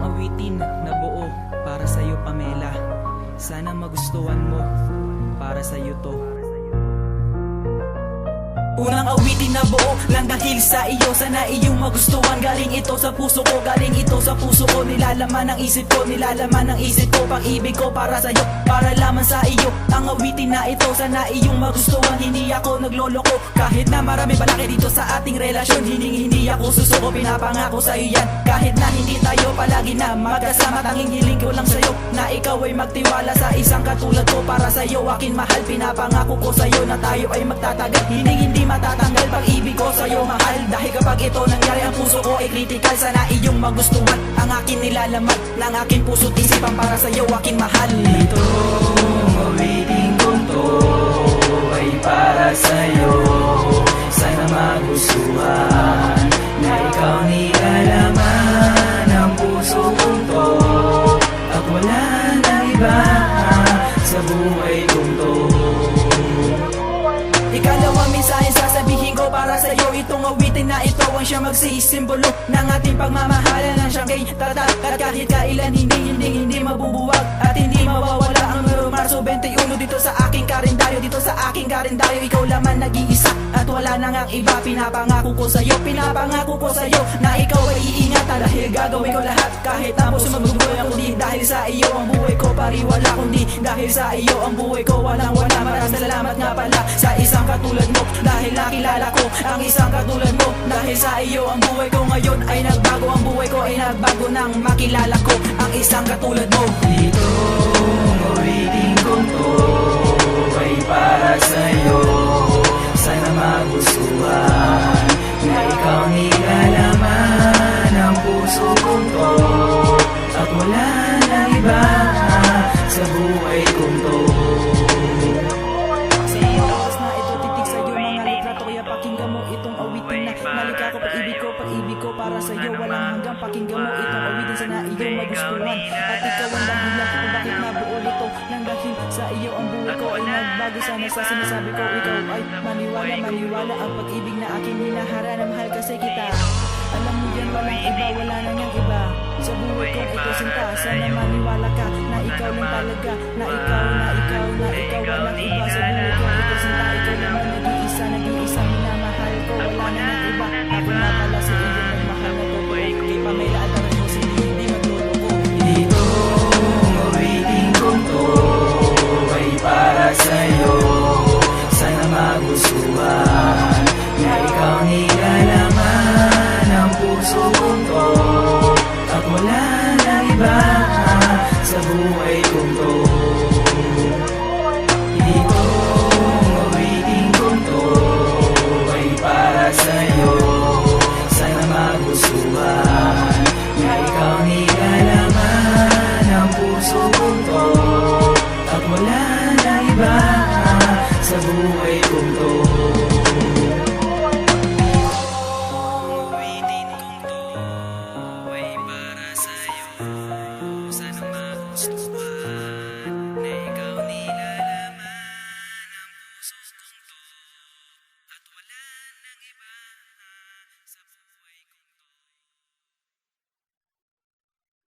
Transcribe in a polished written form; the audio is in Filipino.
awitin na buo para sa'yo, Pamela. Sana magustuhan mo, para sa'yo to. Unang awitin na buo lang dahil sa iyo. Sana iyong magustuhan. Galing ito sa puso ko, galing ito sa puso ko. Nilalaman ng isip ko, nilalaman ng isip ko. Pag-ibig ko para sa'yo, para lamang sa iyo. Ang awitin na ito, sana iyong magustuhan. Hindi ako nagloloko, kahit na marami balaki dito sa ating relasyon. Hindi ako susuko, pinapangako sa'yo yan. Kahit na hindi tayo palagi na magkasama, tanging hiling ko lang sa'yo na ikaw ay magtiwala sa isang katulad ko. Para sa'yo akin mahal, pinapangako ko sa'yo na tayo ay magtatagal. Hindi matatanggal pag-ibig ko sa'yo, mahal. Dahil kapag ito nangyari, ang puso ko ay critical. Sana iyong magustuhan ang akin nilalaman ng aking puso't isipan. Para sa'yo akin mahal. Ito, awitin kong to ay para sa'yo. Sana magustuhan na ikaw nilalaman ng puso kong to. At wala nang iba sa buhay kong to. Ikalawang mensahe sasabihin ko para sa'yo. Itong awitin na ito ang siyang magsisimbolo ng ating pagmamahalan. Ang siyang kay tatak at kahit kailan hindi mabubuwag at hindi mawawala. Ang Marso 21 dito sa aking kalendaryo, dito sa aking kalendaryo. Ikaw laman nag-iisa at wala nang ang iba. Pinapangako ko sa'yo, pinapangako ko sa'yo na ikaw ay iingatan. Dahil gagawin ko lahat kahit tapos magbubuhay ako. Di dahil sa iyo ang buhay ko pariwala, kundi dahil sa iyo ang buhay ko walang wala. Maraming salamat nga pala sa isang katulad mo, dahil nakilala ko ang isang katulad mo. Dahil sa iyo ang buhay ko ngayon ay nagbago. Ang buhay ko ay nagbago nang makilala ko ang isang katulad mo. Dito, awitin kong to ay para sa'yo. Sana magustuhan na ikaw nilalaman ng puso kong to. At wala nang iba sa buhay kong to. Sa oras na ito, titig sa'yo mga litrato. Kaya pakinggan mo itong awitin na nalika ko, pag-ibig ko para sa'yo walang hanggang. Pakinggan mo itong awitin, sana iyong magustuhan. At ikaw ang dahilan kung bakit nabuo ito. Nang dahil sa iyo ang buhay ko ay nagbago. Sana sa sinasabi ko ikaw ay maniwala. Ang pag-ibig na aking hinahara na mahal kasi kita. Alam mo yan, walang iba, wala nang yung iba. Sa buhay ko ito sinta, sana maniwala ka na ikaw lang talaga. Na ikaw walang iba. Sa buhay ko ito sinta, ikaw naman nag-iisa minamahal ko. Wala nang yung iba, ako na pala sa iyo nagmahal na totoo. Kay Pamela at mo hindi magluloko. Dito, awitin kong to ay para sa'yo. Sana magustuhan na ikaw nilalaman ng puso kong to. At wala nang iba sa buhay